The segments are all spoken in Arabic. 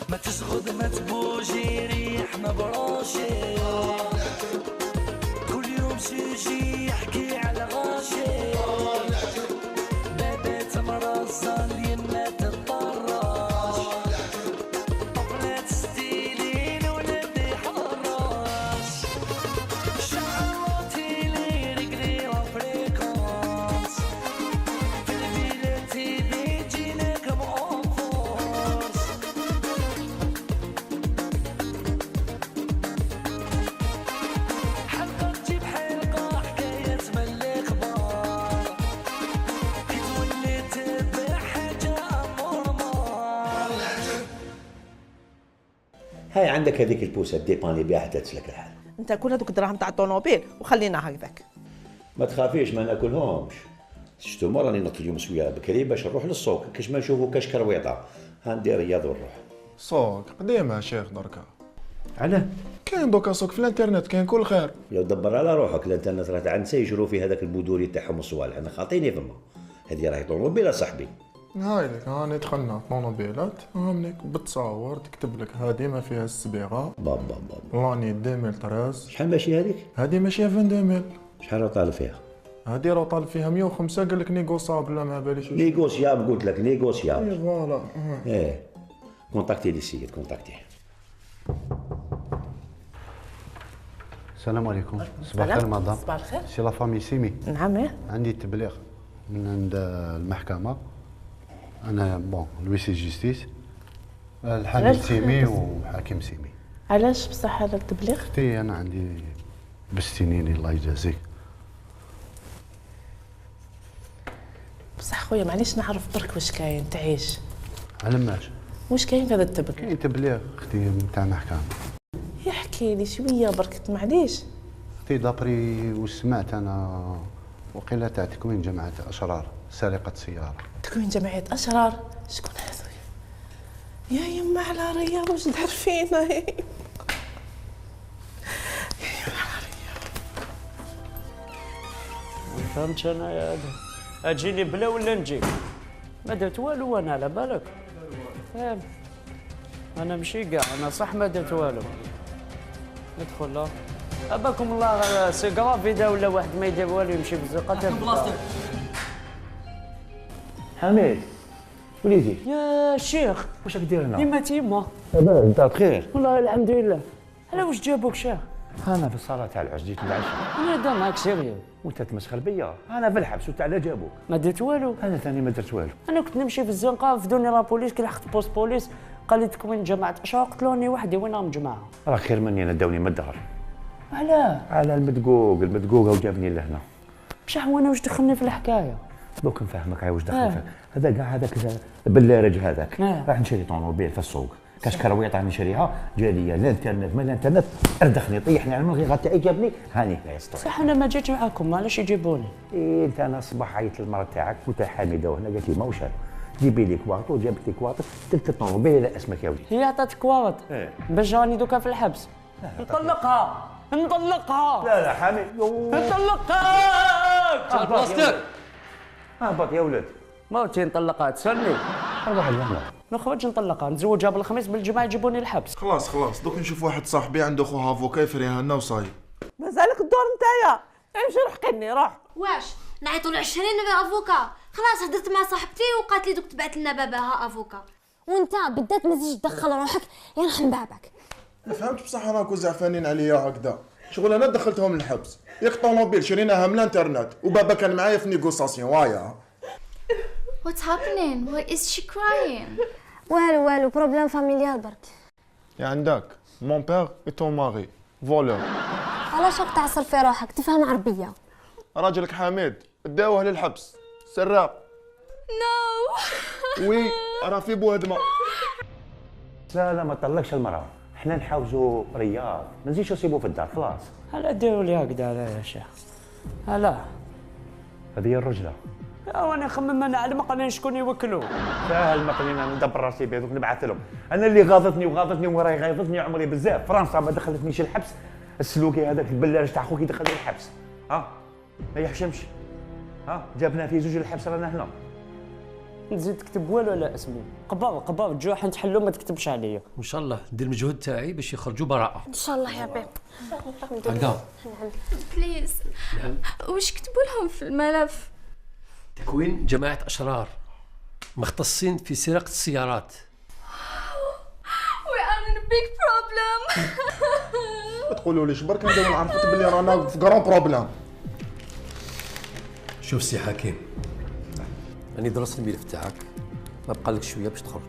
ما تشغد ما تبوجي ريح ما براشي، كل يوم شي يحكي على غاشي، بابات مرصة اليمة تطراش، طفلات ستيلين ولادي حراش، شعراتي لي رجلي وفريكونس، في الفيلاتي بيجيناك مقفورس. حلقة تجيب حلقة حكاية من الأخبار، كي تولي تبع حاجة أمور. هاي عندك هذيك البوسه الديباني بها حتى تسلك الحال. انت كل هذوك الدراهم تاع الطوموبيل وخلينا هكذاك. ما تخافيش ما ناكلهمش. شفتوا مرة راني نط اليوم سويه بكري باش نروح للسوق كاش ما نشوفوا كاش كرويطه، هندير رياض ونروح. سوق قديمة شيخ دركا. علاه؟ كاين دوكا سوق في الانترنت كاين كل خير. يا دبر على روحك، الانترنت راه تاع نسا يجرو في هذاك البودوري تاعهم الصوالح، انا خاطيني فما. هذه راهي طوموبيله صاحبي. هاي لك هاني دخلنا طونوبيلات هامنك بتصور تكتب لك هادي ما فيها السبيغة. بابا بابا. لاني 2013. شحال ماشي هذيك؟ هادي ماشية 22000. شحال راه طالب فيها؟ هادي راه طالب فيها 105 قال لك نيغوصابل لا ما باليش. نيغوسياب قلت لك نيغوسياب. اي فوالا. ايه كونتاكتي لي السيد كونتاكتيه. السلام عليكم. صباح الخير مدام. صباح الخير. سي لا فامي سيمي. نعم. عندي تبليغ من عند المحكمة. أنا بون لويسي جيستيس الحامل علاش سيمي تخلص؟ وحاكم سيمي. علاش بصح هذا التبليغ؟ اختي أنا عندي بستينيني الله يجازيك. بصح خويا معليش نعرف برك واش كاين تعيش. على ماش واش كاين في هذا التبليغ؟ كاين تبليغ اختي نتاع محكمة. يحكي لي شويه برك معليش. اختي دابري واش سمعت أنا وقيلة تاع تكوين جماعة أشرار سرقة سيارة. تكوين جمعيه اشرار، شكون هذويا؟ يا يما على رياض واش دار فينا يا يما على ما فهمتش انا يا هذا اجيني بلا ولا نجيك؟ ما درت والو انا على بالك فاهم. انا ماشي كاع انا صح ما درت والو. ندخل لا اباكم الله سي كراف اذا ولا واحد ما يدير والو يمشي بالزقه. حميد وليدي يا شيخ واش راك دير هنا؟ ديما تيما لاباس انت بخير؟ والله الحمد لله. على واش جابوك شيخ؟ انا في الصاله تاع العرس جيت العشاء. انا دا معاك سيريو. وانت تمسخر بيا؟ انا في الحبس وانت على جابوك؟ ما درت والو. انا ثاني ما درت والو. انا كنت نمشي في الزنقه فدوني لابوليس كي لحقت بوست بوليس قال لي تكوين جماعه اشرار قتلوني وحدي وين راهم جماعه. راك خير مني انا داوني من الدهر. علاه؟ على المدقوقه وجابني لهنا. بصح وانا واش دخلني في الحكايه؟ دوك نفهمك عاوز دخل فيك. هذا كاع هذاك باللارج هذاك راح نشري طوموبيل في السوق كاش كرويط راه نشريها جاليه الانترنت ما الانترنت ردخني طيحني على المغيغه تاعي جابني هاني لا يسطر. صح انا ما جيت معاكم علاش يجيبوني؟ إيه انت انا الصباح عيطت للمراه تاعك قلت لها حامده وهنا قالت لي ما وش هذا جيبي لي كواطو جابت لي كواطو درت الطوموبيل على اسمك يا ولدي. هي عطاتك كواط باش راني دوكا في الحبس. نطلقها نطلقها. لا حامد نطلقها. بلاستيك هبط يا ولد. موتي نطلقها تسني. روح لهنا نخرج نطلقها نتزوجها بالخميس بالجمعه يجيبوني الحبس. خلاص دوك نشوف واحد صاحبي عنده خوها افوكا يفريها لنا وصاي. مازالك الدور نتايا. امشي روح قني روح. واش نعيطوا ل 20 افوكا؟ خلاص هدرت مع صاحبتي وقالت لي دوك تبعت لنا باباها افوكا. وانت بالذات ما تجيش تدخل روحك يرحم بابك. ما فهمتش بصح راكو زعفانين عليا هكذا. شغل انا دخلتهم الحبس ياك طوموبيل شريناها من الانترنت وبابا كان معايا في نيغوساسيون وايا. What's happening? Why is she crying? والو بروبليم فاميليال برك. يا عندك مون بير اي طون ماري فولور. علاش راك تعصر في روحك تفهم عربيه؟ راجلك حميد داوه للحبس سراق. No. وي راه في بوهدمه. لا ما طلقش المراه احنا نحاوزوا رياض ما نزيدش نسيبو في الدار خلاص. هلا ديروا لي هكذا يا شيخ. هلا هذه هي الرجله. وانا نخمم انا على مقلين شكون يوكلوا. ساهل مقلين انا ندبر راسي بيه دوك نبعث لهم. انا اللي غاضتني وراي غاضتني عمري بزاف. فرنسا ما دخلتنيش الحبس. السلوكي هذاك البلاج تاع خوك يدخلني الحبس. ها ما يحشمش. ها جابنا في زوج الحبس رانا هنا. نزيد تكتب والو على اسمي. قبر تجوح نتحلو ما تكتبش عليا. وان شاء الله ندير المجهود تاعي باش يخرجوا براءه. ان شاء الله يا ربي. هكذا. بليز. واش كتبوا لهم في الملف؟ تكوين جماعه اشرار مختصين في سرقه السيارات. We are in a big problem. ما تقولوليش برك ندير عرفت بلي رانا في كرون بروبليم. شوف سي حكيم، راني درست الملف تاعك، ما بقالك شويه باش تخرج.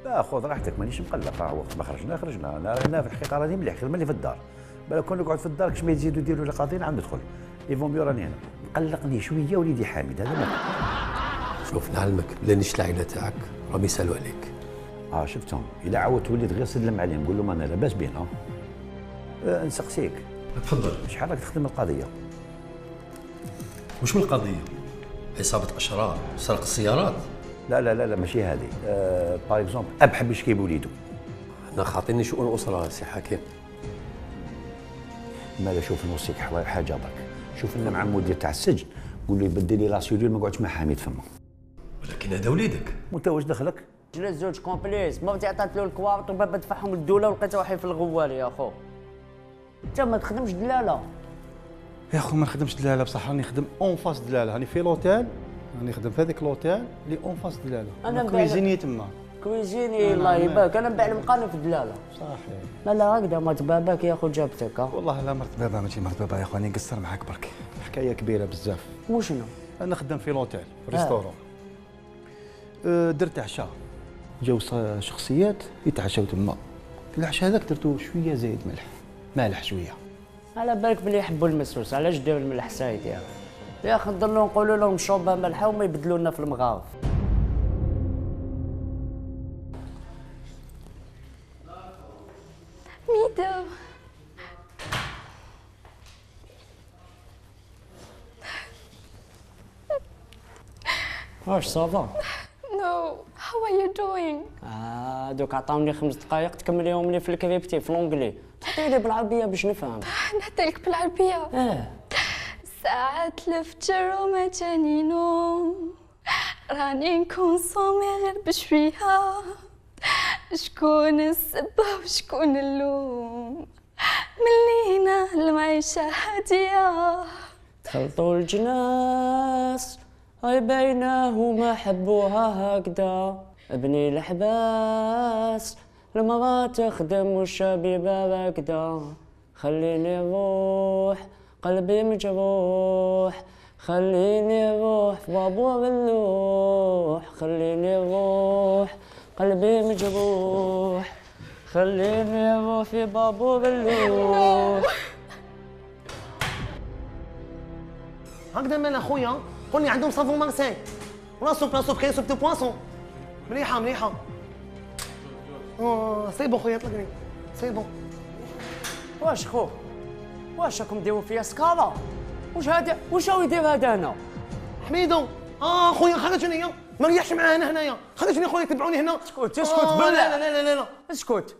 لا خذ راحتك مانيش مقلق. وقت ما خرجنا انا هنا في الحقيقه راني مليح خير من اللي في الدار. بالك كون نقعد في الدار كش ما يزيدوا يديروا لي قضيه عم ندخل يفون ميو راني هنا. مقلقني شويه وليدي حامد هذا ما. شوف نعلمك بلا نيش العائله تاعك راهم يسالوا عليك. شفتهم الا عاودت وليت غير سلم عليهم قول لهم انا لاباس بينا. نسقسيك تفضل. شحال راك تخدم القضيه؟ وش من القضيه؟ عصابه اشرار سرق السيارات؟ لا لا لا لا ماشي هذه. باغ اكزومبل اب حب يشكي بوليدو. انا خاطيني شؤون اسره سي حكيم. مالا شوف نوصيك حاجه برك. شوف لنا مع المدير تاع السجن قول له يبدل لي لاسيولير ما قعدش مع حميد فما. ولكن هذا وليدك. وانت واش دخلك؟ جلس زوج كومبليس، بابتي عطات له الكوارت وبابا دفعهم للدوله ولقيته وحي في الغوال يا خو. انت ما تخدمش دلاله. يا خو ما نخدمش دلاله بصح راني نخدم اون فاس دلاله، راني في لوتيل، راني نخدم في هذاك لوتيل اللي اون فاس دلاله. انا كويزيني تما. كويزيني الله يبارك، انا نبيع المقالب في دلاله. صحيح. لا هكذا مرت باباك يا خو جابتك. والله لا مرت بابا ماشي مرت بابا يا خو، راني نقصر معاك برك. حكايه كبيره بزاف. وشنو؟ انا نخدم في لوتيل في ريستورون. درت عشاء جاو شخصيات يتعشاو تما. العشاء هذاك درتو شويه زايد مالح شويه. على بالك بلي يحبوا المسوس، علاش داو الملح سايد يا اخي نضلوا نقولوا لهم شربها ملحه وما يبدلوا لنا في المغارف. ميدو. واش صافا؟ No. How are you doing? دوك عطاوني 5 دقائق تكمليهم لي في الكريبتي في لونجلي، تحطي لي بالعربيه باش نفهم. نحطيلك بالعربية. ساعات الفجر وما جاني نوم، راني نكونسومي غير بشوية، شكون السبة وشكون اللوم، ملينا المعيشة هادية. تخلطوا الجناس هاي بينهما حبوها هكذا، ابني الحباس المرأة تخدم والشبيبة هكذا، خليني روح قلبي مجروح، خليني روح في بابور اللوح، خليني روح قلبي مجروح، خليني روح في بابور اللوح. هكذا مال اخويا قول لي عندهم صافون مارسيل ولا سوب كاين سوب دو بواسون. مليحه سي بون خويا اطلقني سي بون. واش خو واش راكم ديروا فيا سكالا؟ واش هذا واش هو يدير هذا هنا؟ حميدو خويا خرجني ما نريحش معاه هنايا، خرجني خويا تبعوني هنا. اسكت لا لا لا لا اسكت.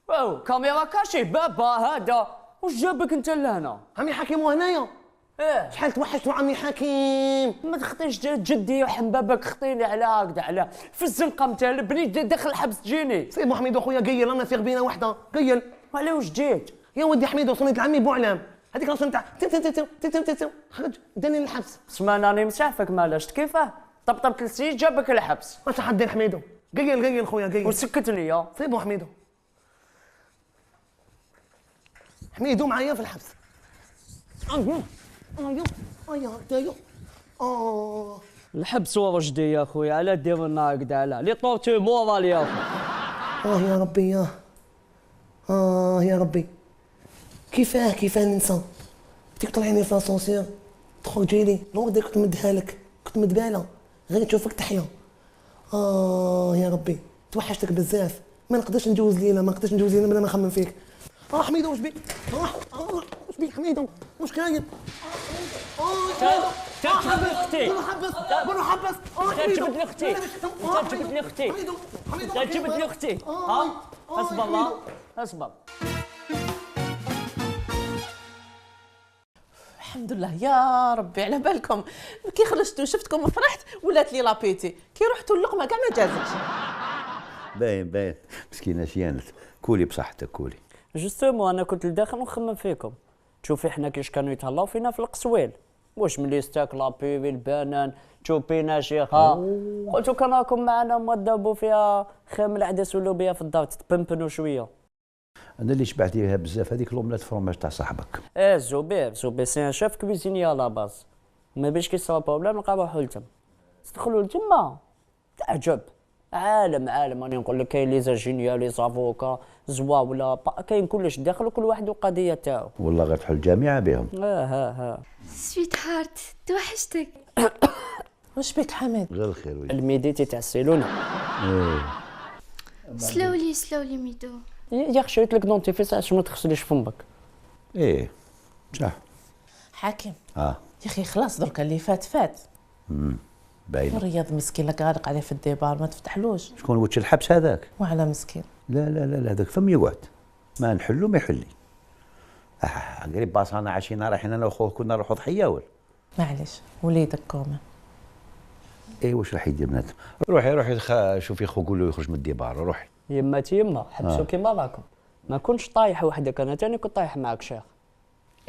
واو كاميرا كاشي بابا هذا واش جابك انت لهنا؟ عمي حكيم وهنايا. شحال توحشت عمي حكيم. ما تخطيش جدي وحم باباك خطيني على هكذا على في الزنقه نتاع بني داخل الحبس تجيني. سي بو حميدو خويا قيل انا في غبينه وحده قيل. وعلاه واش جيت؟ يا ودي حميدو صنيت العمي بوعلام هذيك راسو نتاع خرج داني للحبس. اسمع راني مسعفك مالاش كيفاه؟ طبطبت السيج جابك الحبس. واش راح دير حميدو؟ قيل خويا قيل. وسكتني يا سي بو حميدو. حميدو معايا في الحبس. الحبس ورا جدي يا خويا، على دير لنا هكذا على لي طورتو مورال يا اخو. يا ربي يا ربي كيفاه ننسى ديك طلعيني في لاسونسير تخرجي لي الوردة كنت مديها لك كنت مدبالة غير تشوفك تحيا. يا ربي توحشتك بزاف ما نقدرش نجوز ليلة بلا ما نخمم فيك. حميدو واش بيك؟ واش بيك حميدو؟ واش كاين؟ تجبد اختي قولوا حبس تجبد اختي تجبد اختي اصبر. الحمد لله يا ربي. على بالكم كي خرجتوا شفتكم فرحت ولات لي لابيتي، كي رحتوا اللقمه كاع ما جازتش. باين مسكينه شيانت. كولي بصحتك كولي. جوستومون انا كنت لداخل ونخمم فيكم. تشوفي حنا كيش كانوا يتهلاو فينا في القصويل، واش ملي ستاك لابيبي البنان تشوبينا شيخه. قلتو كان راكم معنا مودبوا فيها خير من العدس ولو بها في الدار تتبنبنوا شويه. انا اللي شبعت بها بزاف هذيك لوملات فرماج تاع صاحبك. زبير سي ان شيف كويزيني على باز. ما باش كيصرا بروبليم نلقاو روحو لتم. تدخلوا لتما تعجب. عالم راني نقول لك كاين لي جينيال لي زافوكا زواوله كاين كلش داخل وكل واحد والقضيه تاعو. والله غير تحل الجامعه بهم. ها سويت هارت توحشتك. واش بك حماد؟ غير الخير. الميديتي تاع السيلونه. سلولي ميدو. يا اخي شريت لك دونتيفيس عشان ما تغسليش فمك. صح. حاكم. يا اخي خلاص درك اللي فات. باين. ورياض مسكين لك غارق عليه في الديبار ما تفتحلوش. شكون وجه الحبس هذاك؟ وعلى مسكين. لا هذاك فم يقعد. ما نحلو ما يحلي. قريب باصانا عشينا رايحين انا واخوه كنا نروحوا ضحيه ولا؟ معليش وليدك كوما. واش راح يدير بنات؟ روحي شوفي خو قول له يخرج من الديبار روحي. يما حبسوا كيما راكم. ما كنتش طايح وحدك، انا تاني كنت طايح معاك شيخ.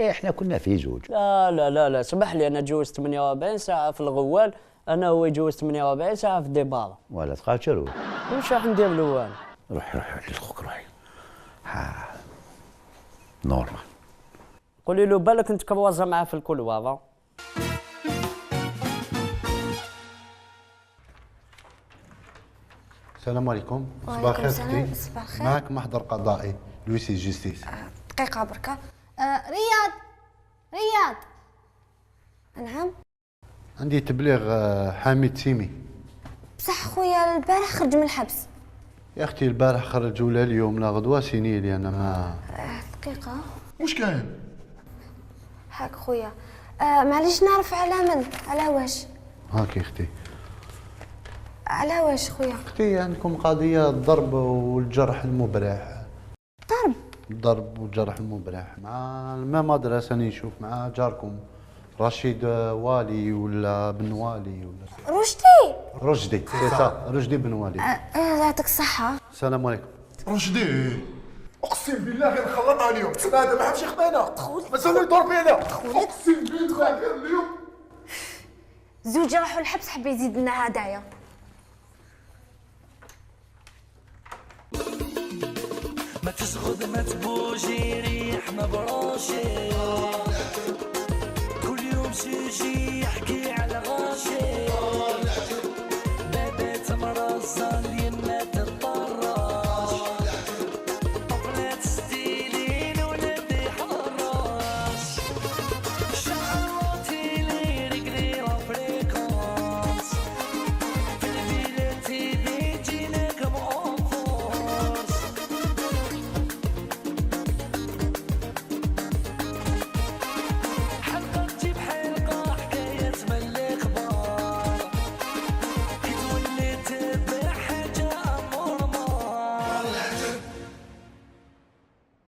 احنا كنا في زوج. لا سمح لي، انا تجوزت 48 ساعه في الغوال، انا هو يجوز 48 ساعه في الديبار. ولا تقاتلوا. واش راح ندير له انا؟ روحي لخوك روحي. نورمال. قولي له بالك انت كروازه معاه في الكولوار. السلام عليكم. صباح الخير ختي. صباح الخير. معك محضر قضائي لويسي جيستيس. دقيقة بركة. رياض. نعم. عندي تبليغ حميد سيمي. بصح خويا البارح خرج من الحبس. يا اختي البارح خرج ولا اليوم لا غدوه سيني لي انا ما. دقيقة. واش كاين؟ هاك خويا. معليش نعرف على من؟ على واش؟ هاك يا اختي. على واش خويا؟ اختي عندكم قضيه الضرب والجرح المبرح. الضرب والجرح المبرح مع مدرسه راني نشوف مع جاركم رشيد والي ولا بن والي ولا رشدي رشدي بن والي. يعطيك الصحة. السلام عليكم. رشدي اقسم بالله غير نخلطها اليوم. هذا ما حبش يخبينا. مازال يدور بينا. اقسم بالله غير اليوم. زوجي راحوا الحبس حب يزيد لنا هدايا. ما تشغد ما تبوجي ريح ما براشي، كل يوم شي يحكي على غاشي.